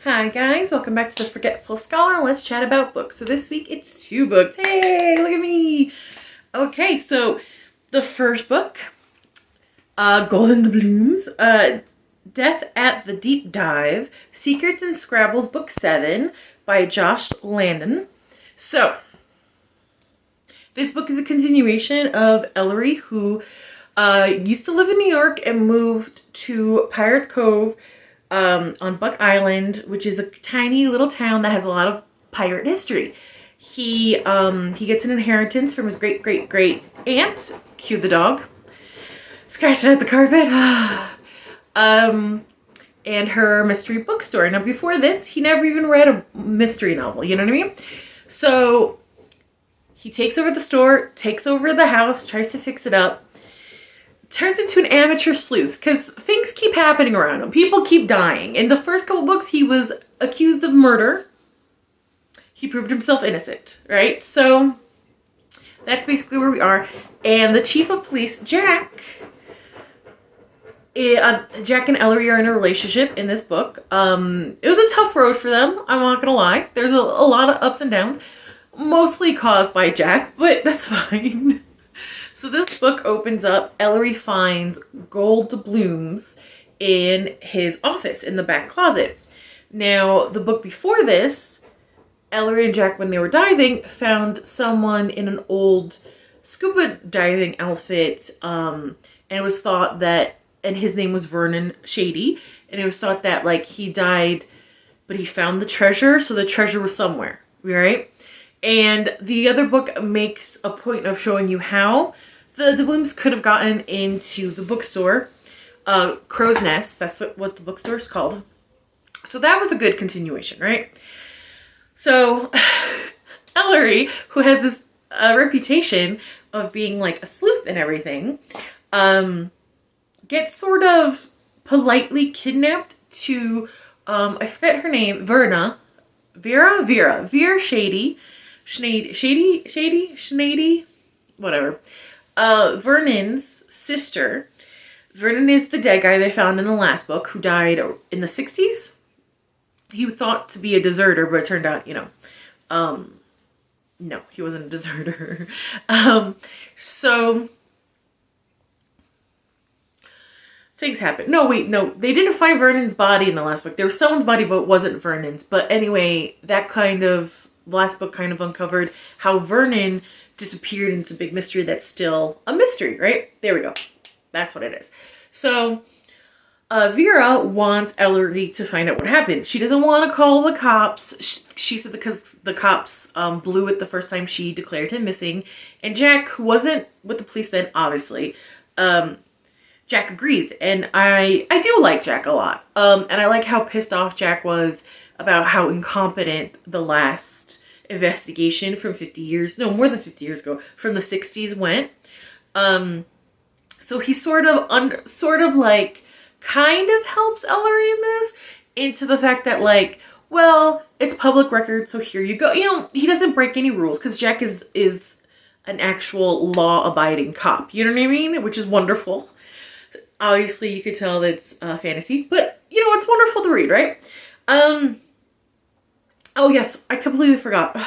Hi guys, welcome back to the Forgetful Scholar. Let's chat about books. So this week it's 2 books. Hey, look at me. Okay, so the first book, Doubloons, Death at the Deep Dive, Secrets and Scrabbles, Book 7 by Lanyon. So this book is a continuation of Ellery, who used to live in New York and moved to Pirate Cove on Buck Island, which is a tiny little town that has a lot of pirate history. He gets an inheritance from his great aunt, cue the dog, scratching at the carpet, and her mystery bookstore. Now before this, he never even read a mystery novel, you know what I mean? So he takes over the store, takes over the house, tries to fix it up, turns into an amateur sleuth because things keep happening around him. People keep dying. In the first couple books, he was accused of murder. He proved himself innocent, right? So that's basically where we are. And the chief of police, Jack and Ellery are in a relationship in this book. It was a tough road for them, I'm not gonna lie. There's a lot of ups and downs, mostly caused by Jack, but that's fine. So this book opens up, Ellery finds gold doubloons in his office in the back closet. Now, the book before this, Ellery and Jack, when they were diving, found someone in an old scuba diving outfit, and it was thought that, and his name was Vernon Shady, and it was thought that, like, he died, but he found the treasure, so the treasure was somewhere, right? And the other book makes a point of showing you how the doubloons could have gotten into the bookstore. Crow's Nest, that's what the bookstore is called. So that was a good continuation, right? So Ellery, who has this reputation of being like a sleuth and everything, gets sort of politely kidnapped to, I forget her name, Vera Shady, whatever. Vernon's sister. Vernon is the dead guy they found in the last book who died in the 60s. He was thought to be a deserter, but it turned out, no, he wasn't a deserter. So things happen. No, they didn't find Vernon's body in the last book. There was someone's body, but it wasn't Vernon's. But anyway, last book kind of uncovered how Vernon disappeared, and it's a big mystery that's still a mystery, right? There we go. That's what it is. So Vera wants Ellery to find out what happened. She doesn't want to call the cops. She said because the cops blew it the first time she declared him missing. And Jack, who wasn't with the police then, obviously, Jack agrees. And I do like Jack a lot. And I like how pissed off Jack was about how incompetent the last investigation from 50 years, no, more than 50 years ago, from the 60s went. So he sort of like kind of helps Ellery in this, into the fact that, like, well, it's public record, so here you go. He doesn't break any rules because Jack is an actual law-abiding cop. You know what I mean? Which is wonderful. Obviously, you could tell that's fantasy, but it's wonderful to read, right? Oh yes, I completely forgot.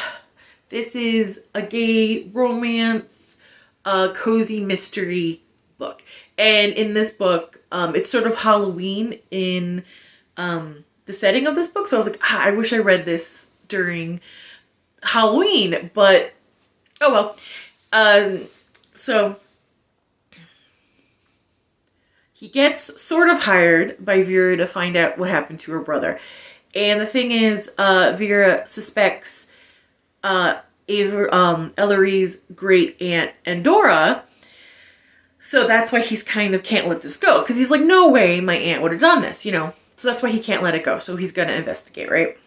This is a gay romance, cozy mystery book. And in this book, it's sort of Halloween in the setting of this book. So I was like, I wish I read this during Halloween, but oh well. So he gets sort of hired by Vera to find out what happened to her brother. And the thing is, Vera suspects Ellery's great aunt Andorra. So that's why he's kind of can't let this go. Because he's like, no way my aunt would have done this, So that's why he can't let it go. So he's going to investigate, right?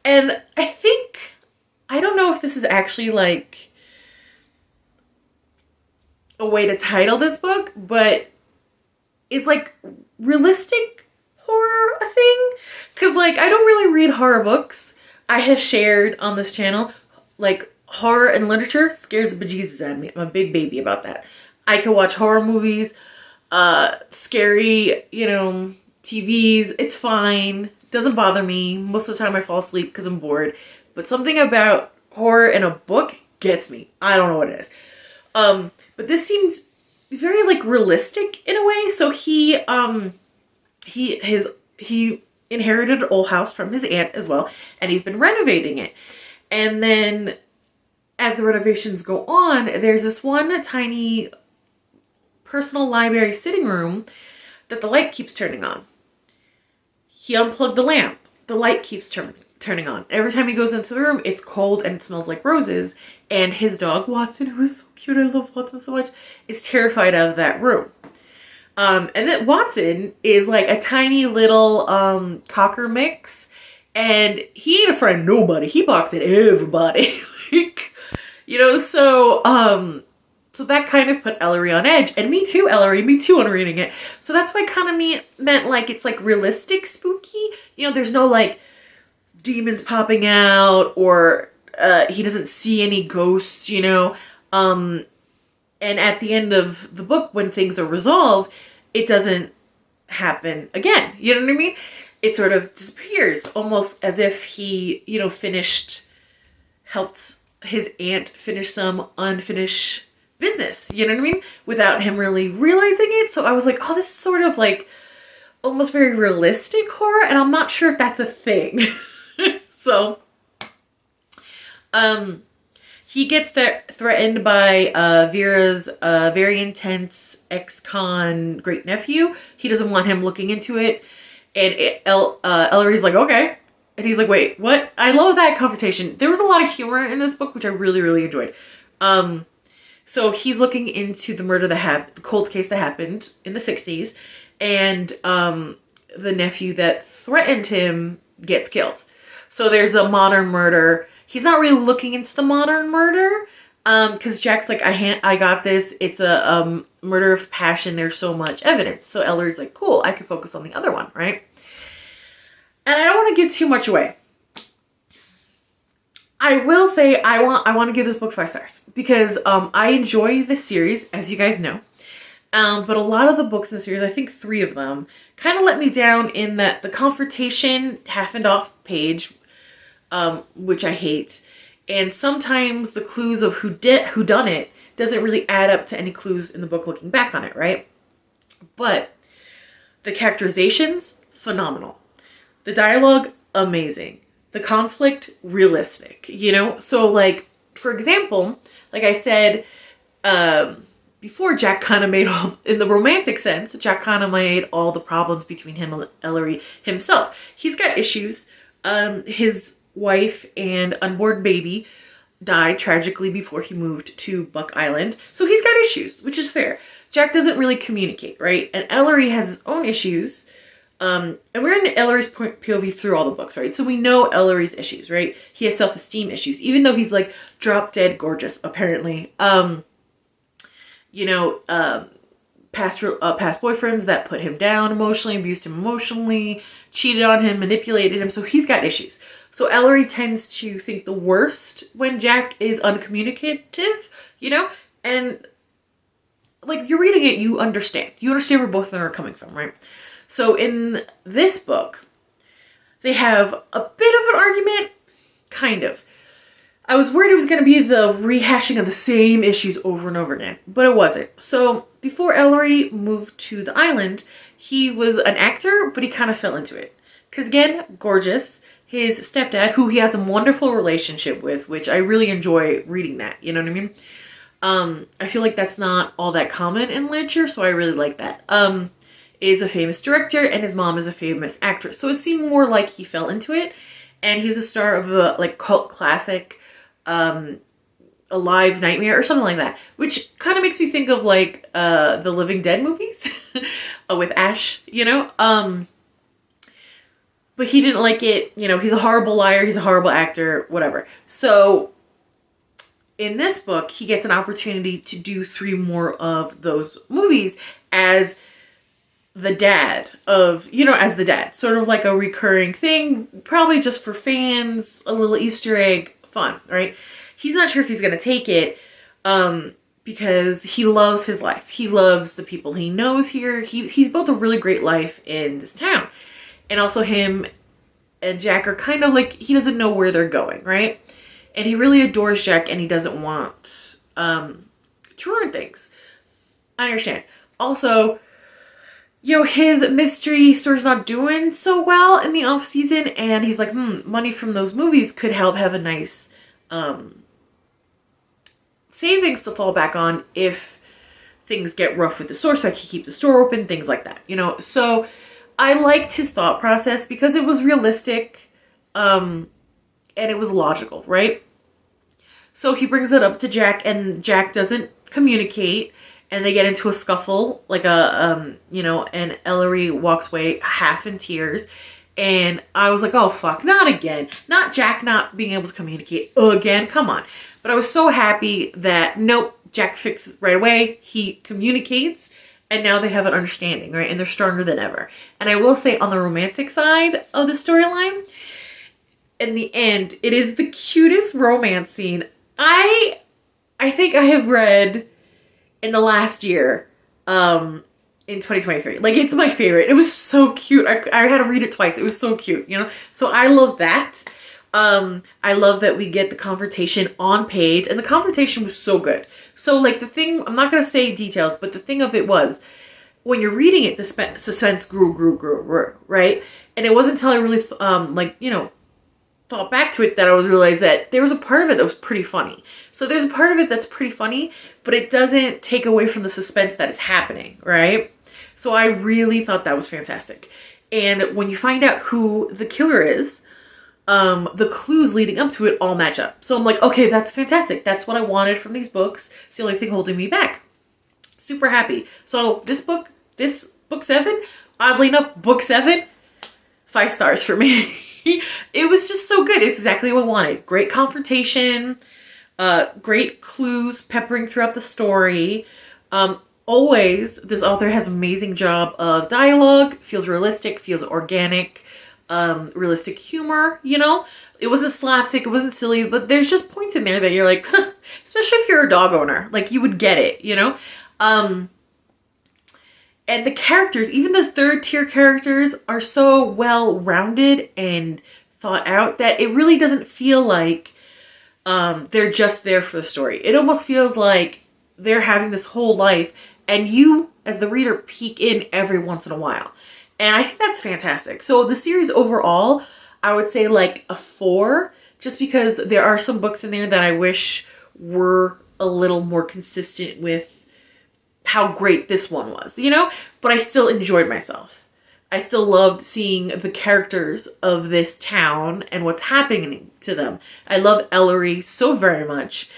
And I don't know if this is actually like a way to title this book, but it's like realistic horror a thing? Because, like, I don't really read horror books. I have shared on this channel, like, horror and literature scares the bejesus out of me. I'm a big baby about that. I can watch horror movies, scary, TVs. It's fine. Doesn't bother me. Most of the time I fall asleep because I'm bored. But something about horror in a book gets me. I don't know what it is. But this seems very like realistic in a way. So he inherited an old house from his aunt as well, and he's been renovating it. And then as the renovations go on, there's this one tiny personal library sitting room that the light keeps turning on. He unplugged the lamp. The light keeps turning on. Every time he goes into the room, it's cold and it smells like roses. And his dog, Watson, who is so cute, I love Watson so much, is terrified of that room. And then Watson is like a tiny little cocker mix. And he ain't afraid of nobody. He barks at everybody. Like, you know, so that kind of put Ellery on edge. And me too, Ellery. Me too on reading it. So that's why kind of meant like it's like realistic spooky. You know, there's no like demons popping out or he doesn't see any ghosts, you know. And at the end of the book, when things are resolved, it doesn't happen again. You know what I mean? It sort of disappears, almost as if he, you know, helped his aunt finish some unfinished business, you know what I mean? Without him really realizing it. So I was like, oh, this is sort of like almost very realistic horror, and I'm not sure if that's a thing. So, he gets threatened by Vera's very intense ex-con great nephew. He doesn't want him looking into it. And Ellery's like, okay. And he's like, wait, what? I love that confrontation. There was a lot of humor in this book, which I really, really enjoyed. So he's looking into the murder the cold case that happened in the 60s. And the nephew that threatened him gets killed. So there's a modern murder. He's not really looking into the modern murder. Because Jack's like, I got this. It's a murder of passion. There's so much evidence. So Ellery's like, cool, I can focus on the other one, right? And I don't want to give too much away. I will say I want to give this book 5 stars because I enjoy this series, as you guys know. But a lot of the books in the series, I think 3 of them, kind of let me down in that the confrontation happened off page, which I hate. And sometimes the clues of who done it doesn't really add up to any clues in the book looking back on it, right? But the characterizations, phenomenal. The dialogue, amazing. The conflict, realistic, you know? So like, for example, like I said, before, Jack kind of made all, in the romantic sense, Jack kind of made all the problems between him and Ellery himself. He's got issues. His wife and unborn baby died tragically before he moved to Buck Island. So he's got issues, which is fair. Jack doesn't really communicate, right? And Ellery has his own issues. And we're in Ellery's POV through all the books, right? So we know Ellery's issues, right? He has self-esteem issues, even though he's like drop dead gorgeous, apparently. You know, past boyfriends that put him down emotionally, abused him emotionally, cheated on him, manipulated him. So he's got issues. So Ellery tends to think the worst when Jack is uncommunicative, you know? And like you're reading it, you understand. You understand where both of them are coming from, right? So in this book, they have a bit of an argument, kind of. I was worried it was going to be the rehashing of the same issues over and over again, but it wasn't. So before Ellery moved to the island, he was an actor, but he kind of fell into it. Because again, gorgeous. His stepdad, who he has a wonderful relationship with, which I really enjoy reading that, you know what I mean? I feel like that's not all that common in literature, so I really like that. Is a famous director, and his mom is a famous actress. So it seemed more like he fell into it, and he was a star of a like cult classic, Alive Nightmare or something like that, which kind of makes me think of like the Living Dead movies with Ash, you know? But he didn't like it, you know, he's a horrible liar, he's a horrible actor, whatever. So in this book, he gets an opportunity to do 3 more of those movies as the dad of, you know, as the dad. Sort of like a recurring thing, probably just for fans, a little Easter egg fun, right? He's not sure if he's going to take it because he loves his life. He loves the people he knows here. He's built a really great life in this town. And also him and Jack are kind of like, he doesn't know where they're going, right? And he really adores Jack, and he doesn't want to ruin things. I understand. Also, you know, his mystery store's not doing so well in the off season, and he's like, money from those movies could help have a nice savings to fall back on if things get rough with the store, so I can keep the store open, things like that, you know? So I liked his thought process because it was realistic, and it was logical, right? So he brings it up to Jack, and Jack doesn't communicate, and they get into a scuffle, like you know, and Ellery walks away half in tears. And I was like, oh, fuck, not again. Not Jack not being able to communicate again. Come on. But I was so happy that, nope, Jack fixes right away. He communicates, and now they have an understanding, right? And they're stronger than ever. And I will say, on the romantic side of the storyline, in the end, it is the cutest romance scene I think I have read in the last year, in 2023. Like, it's my favorite. It was so cute. I had to read it twice. It was so cute, you know? So I love that. I love that we get the confrontation on page, and the confrontation was so good. So, like, the thing, I'm not going to say details, but the thing of it was, when you're reading it, the suspense grew, right? And it wasn't until I really, like, you know, thought back to it that I was realized that there was a part of it that was pretty funny. So there's a part of it that's pretty funny, but it doesn't take away from the suspense that is happening, right? So I really thought that was fantastic. And when you find out who the killer is, the clues leading up to it all match up. So I'm like, okay, that's fantastic. That's what I wanted from these books. It's the only thing holding me back. Super happy. So this book 7, oddly enough, book 7, 5 stars for me. It was just so good. It's exactly what I wanted. Great confrontation, great clues peppering throughout the story. Always, this author has an amazing job of dialogue. Feels realistic, feels organic, realistic humor, you know? It wasn't slapstick, it wasn't silly, but there's just points in there that you're like, especially if you're a dog owner, like, you would get it, you know? And the characters, even the third tier characters, are so well rounded and thought out that it really doesn't feel like they're just there for the story. It almost feels like they're having this whole life, and you, as the reader, peek in every once in a while. And I think that's fantastic. So the series overall, I would say like a 4, just because there are some books in there that I wish were a little more consistent with how great this one was, you know? But I still enjoyed myself. I still loved seeing the characters of this town and what's happening to them. I love Ellery so very much.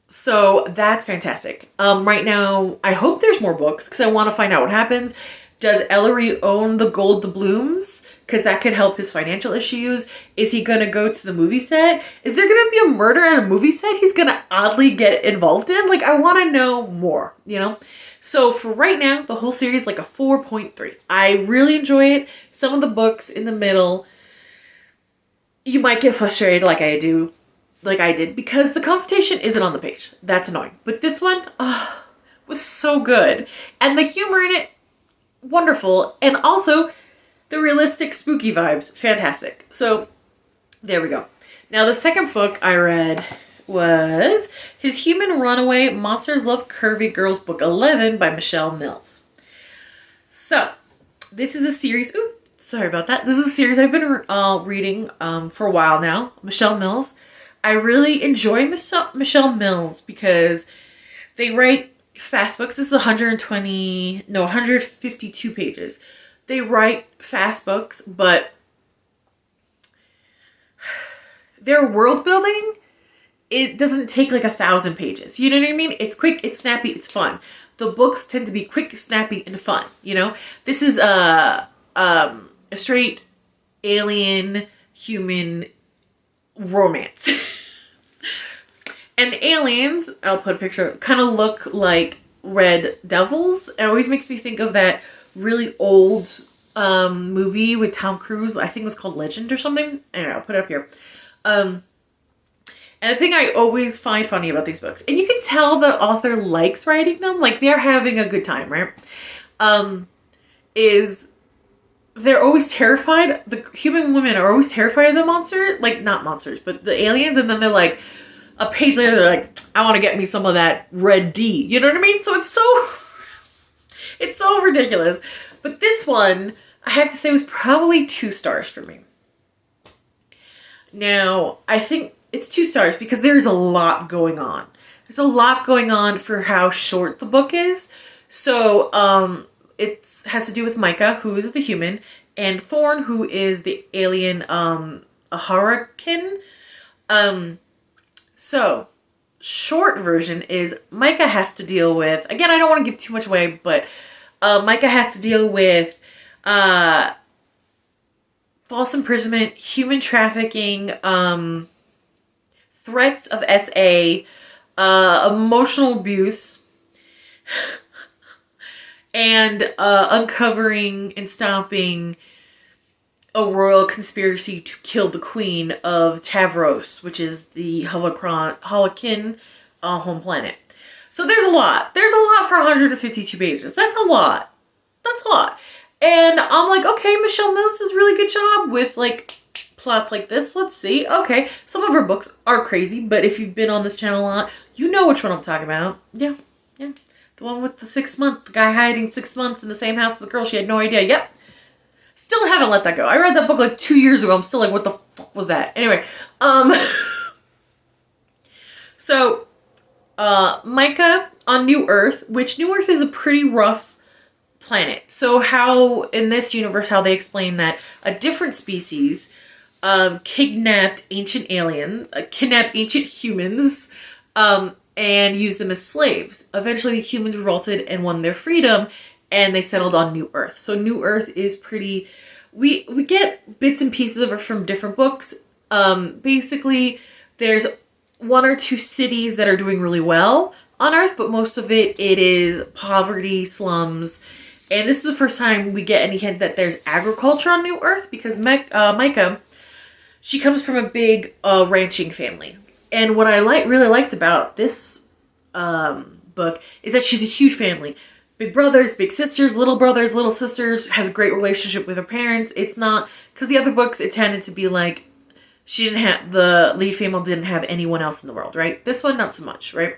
So that's fantastic. Right now, I hope there's more books because I want to find out what happens. Does Ellery own the gold doubloons? Because that could help his financial issues. Is he going to go to the movie set? Is there going to be a murder at a movie set he's going to oddly get involved in? Like, I want to know more, you know? So for right now, the whole series, like a 4.3. I really enjoy it. Some of the books in the middle, you might get frustrated like I did, because the confrontation isn't on the page. That's annoying. But this one, was so good. And the humor in it, wonderful. And also the realistic spooky vibes, fantastic. So there we go. Now the second book I read was His Human Runaway, Monsters Love Curvy Girls, Book 11 by Michele Mills. So this is a series, sorry about that. This is a series I've been reading for a while now. Michele Mills. I really enjoy Michele Mills because they write fast books. This is 152 pages. They write fast books, but their world building, it doesn't take like 1,000 pages. You know what I mean? It's quick, it's snappy, it's fun. The books tend to be quick, snappy, and fun, you know? This is a straight alien human romance. And aliens, I'll put a picture, kind of look like red devils. It always makes me think of that really old movie with Tom Cruise. I think it was called Legend or something. Anyway, I'll put it up here. And the thing I always find funny about these books, and you can tell the author likes writing them, like they're having a good time, right? Is they're always terrified. The human women are always terrified of the monster. Like, not monsters, but the aliens. And then they're like, a page later, they're like, I want to get me some of that red D. You know what I mean? So it's so ridiculous. But this one, I have to say, was probably 2 stars for me. Now, I think it's 2 stars because there's a lot going on. There's a lot going on for how short the book is. So, it has to do with Micah, who is the human, and Thorn, who is the alien, a hurricane. So, short version is Micah has to deal with, again, I don't want to give too much away, but Micah has to deal with false imprisonment, human trafficking, threats of SA, emotional abuse, and uncovering and stopping a royal conspiracy to kill the queen of Tavros, which is the Holokin home planet. So there's a lot. There's a lot for 152 pages. That's a lot. That's a lot. And I'm like, okay, Michele Mills does a really good job with like plots like this. Let's see. Okay, some of her books are crazy, but if you've been on this channel a lot, you know which one I'm talking about. Yeah. The one with the 6 month, the guy hiding 6 months in the same house as the girl. She had no idea. Yep. Still haven't let that go. I read that book like 2 years ago. I'm still like, what the fuck was that? Anyway, so, Micah on New Earth, which New Earth is a pretty rough planet. So how, in this universe, how they explain that a different species, kidnapped ancient humans, and used them as slaves. Eventually, the humans revolted and won their freedom, and they settled on New Earth. So New Earth is pretty... We get bits and pieces of it from different books. Basically, there's 1 or 2 cities that are doing really well on Earth, but most of it is poverty, slums. And this is the first time we get any hint that there's agriculture on New Earth, because Micah, she comes from a big ranching family. And what I really liked about this book is that she's a huge family. Big brothers, big sisters, little sisters, has a great relationship with her parents. It's not, because the other books, it tended to be like, the lead female didn't have anyone else in the world, right? This one, not so much, right?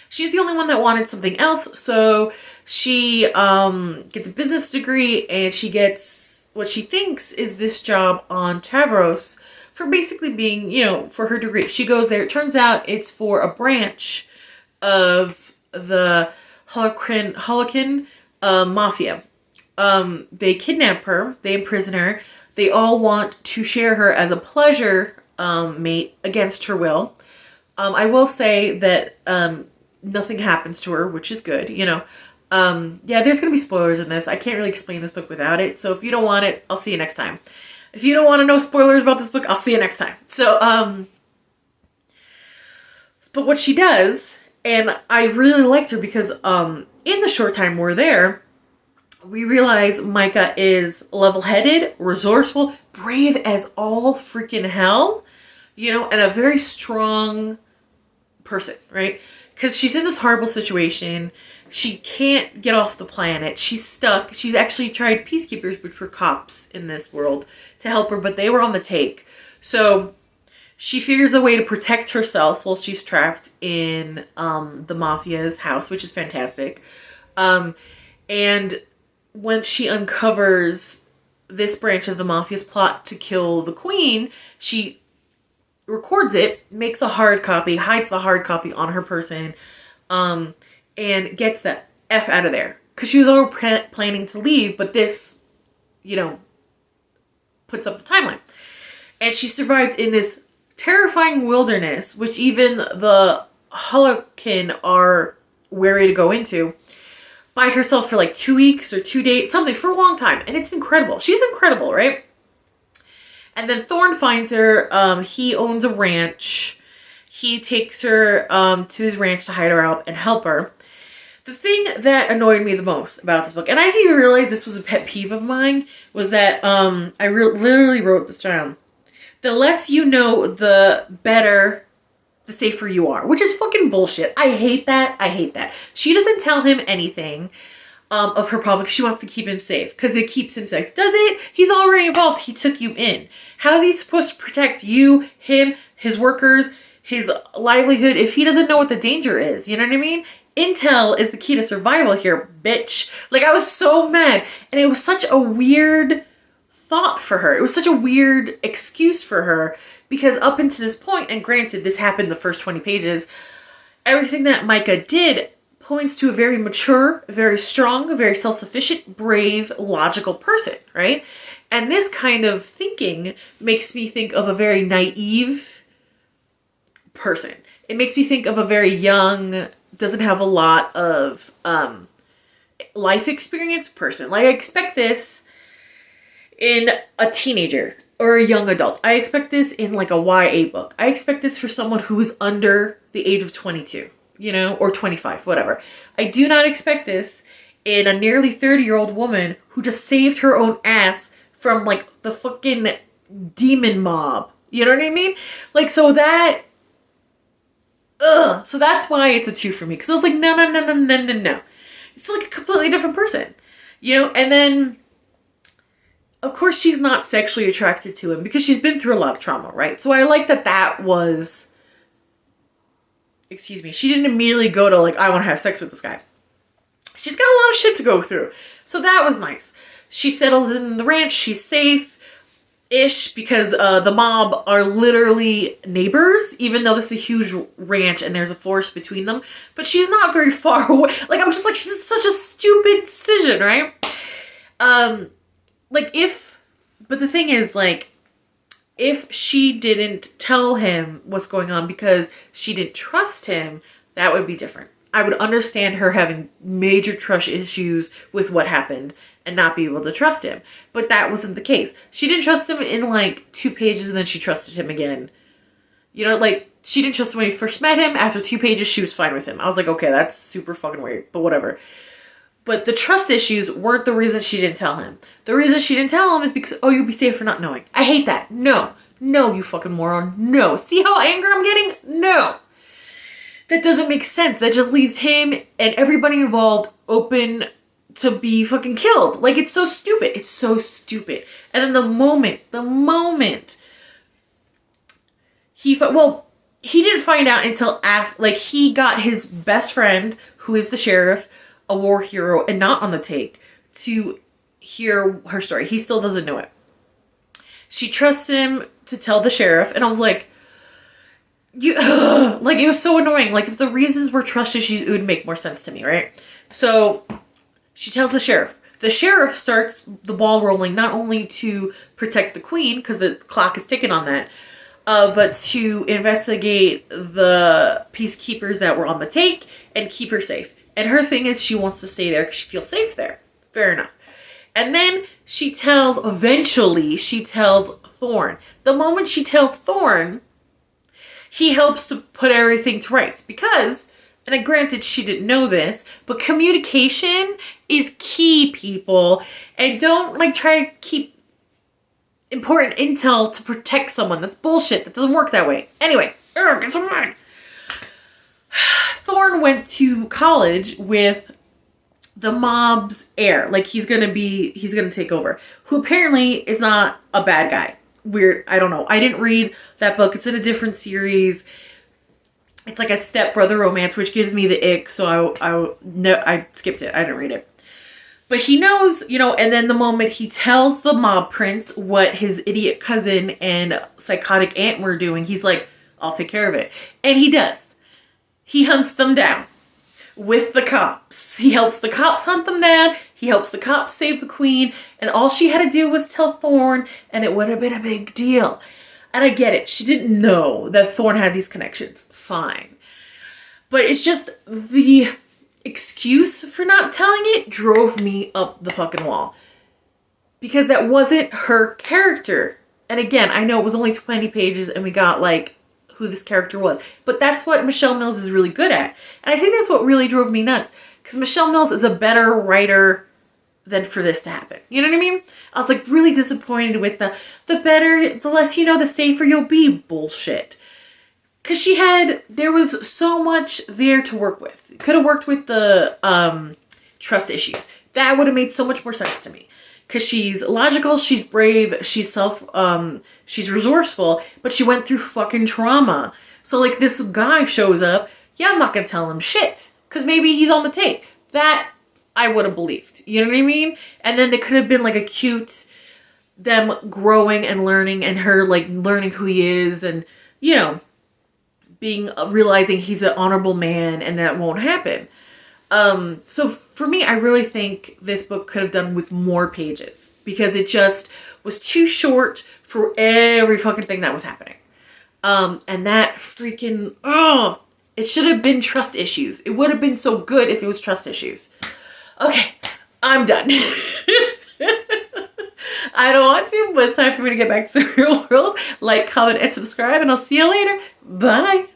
She's the only one that wanted something else, so she gets a business degree, and she gets what she thinks is this job on Tavros for basically being, for her degree. She goes there. It turns out it's for a branch of the Holokin mafia. They kidnap her. They imprison her. They all want to share her as a pleasure mate against her will. I will say that nothing happens to her, which is good, Yeah, there's going to be spoilers in this. I can't really explain this book without it. So if you don't want it, I'll see you next time. If you don't want to know spoilers about this book, I'll see you next time. So, but what she does, and I really liked her because in the short time we're there, we realize Micah is level-headed, resourceful, brave as all freaking hell, and a very strong person, right? Because she's in this horrible situation. She can't get off the planet. She's stuck. She's actually tried peacekeepers, which were cops in this world, to help her, but they were on the take. So she figures a way to protect herself while she's trapped in the mafia's house, which is fantastic. And when she uncovers this branch of the mafia's plot to kill the queen, she records it, makes a hard copy, hides the hard copy on her person, and gets the F out of there. Because she was already planning to leave, but this, puts up the timeline. And she survived in this terrifying wilderness, which even the Holokin are wary to go into, by herself for like 2 weeks or 2 days, something, for a long time. And it's incredible. She's incredible, right? And then Thorn finds her. He owns a ranch. He takes her to his ranch to hide her out and help her. The thing that annoyed me the most about this book, and I didn't even realize this was a pet peeve of mine, was that I literally wrote this down. The less you know, the better, the safer you are. Which is fucking bullshit. I hate that. I hate that. She doesn't tell him anything. of her problem because she wants to keep him safe because it keeps him safe. Does it? He's already involved. He took you in. How is he supposed to protect you, him, his workers, his livelihood if he doesn't know what the danger is? You know what I mean? Intel is the key to survival here, bitch. Like, I was so mad. And it was such a weird thought for her. It was such a weird excuse for her because up until this point, and granted, this happened the first 20 pages, everything that Micah did points to a very mature, very strong, very self-sufficient, brave, logical person, right? And this kind of thinking makes me think of a very naive person. It makes me think of a very young, doesn't have a lot of life experience person. Like, I expect this in a teenager or a young adult. I expect this in like a YA book. I expect this for someone who is under the age of 22, you know, or 25, whatever. I do not expect this in a nearly 30-year-old woman who just saved her own ass from like the fucking demon mob. You know what I mean? Like, so that... So that's why it's a 2 for me. Because I was like, no. It's like a completely different person. You know? And then, of course, she's not sexually attracted to him because she's been through a lot of trauma, right? So I like that was... Excuse me. She didn't immediately go to, like, I want to have sex with this guy. She's got a lot of shit to go through. So that was nice. She settles in the ranch. She's safe. Ish, because the mob are literally neighbors, even though this is a huge ranch and there's a forest between them. But she's not very far away. Like, I'm just like, she's such a stupid decision, right? But the thing is, like, if she didn't tell him what's going on because she didn't trust him, that would be different. I would understand her having major trust issues with what happened and not be able to trust him. But that wasn't the case. She didn't trust him in like 2 pages and then she trusted him again. You know, like, she didn't trust him when we first met him. After 2 pages, she was fine with him. I was like, okay, that's super fucking weird, but whatever. But the trust issues weren't the reason she didn't tell him. The reason she didn't tell him is because, oh, you'll be safe for not knowing. I hate that. No, you fucking moron. No. See how angry I'm getting? No. That doesn't make sense. That just leaves him and everybody involved open to be fucking killed. Like, it's so stupid. It's so stupid. And then the moment he didn't find out until after, like, he got his best friend, who is the sheriff, a war hero, and not on the take, to hear her story. He still doesn't know it. She trusts him to tell the sheriff, and I was like, like, it was so annoying. Like, if the reasons were trust issues, it would make more sense to me, right? So she tells the sheriff. The sheriff starts the ball rolling, not only to protect the queen, because the clock is ticking on that, but to investigate the peacekeepers that were on the take and keep her safe. And her thing is she wants to stay there because she feels safe there. Fair enough. And then eventually she tells Thorn. The moment she tells Thorn, he helps to put everything to rights because, and granted she didn't know this, but communication is key, people. And don't like try to keep important intel to protect someone. That's bullshit. That doesn't work that way. Anyway, get some mine. Thorn went to college with the mob's heir. Like, he's gonna take over. Who apparently is not a bad guy. Weird. I don't know. I didn't read that book. It's in a different series. It's like a stepbrother romance, which gives me the ick. So I skipped it. I didn't read it. But he knows, you know, and then the moment he tells the mob prince what his idiot cousin and psychotic aunt were doing, he's like, I'll take care of it. And he does. He hunts them down with the cops. He helps the cops hunt them down. He helps the cops save the queen. And all she had to do was tell Thorn, and it would have been a big deal. And I get it. She didn't know that Thorn had these connections. Fine. But it's just the excuse for not telling it drove me up the fucking wall. Because that wasn't her character. And again, I know it was only 20 pages and we got like who this character was. But that's what Michele Mills is really good at. And I think that's what really drove me nuts. Because Michele Mills is a better writer than for this to happen. You know what I mean? I was like really disappointed with the less you know, the safer you'll be bullshit. Because there was so much there to work with. Could have worked with the trust issues. That would have made so much more sense to me. Because she's logical, she's brave, she's she's resourceful, but she went through fucking trauma. So like this guy shows up, yeah, I'm not gonna tell him shit. Because maybe he's on the take. That I would have believed. You know what I mean? And then it could have been like a cute, them growing and learning and her like learning who he is and, you know, realizing he's an honorable man and that won't happen. So for me, I really think this book could have done with more pages because it just was too short for every fucking thing that was happening. And that freaking, it should have been trust issues. It would have been so good if it was trust issues. Okay, I'm done. I don't want to, but it's time for me to get back to the real world. Like, comment, and subscribe, and I'll see you later. Bye.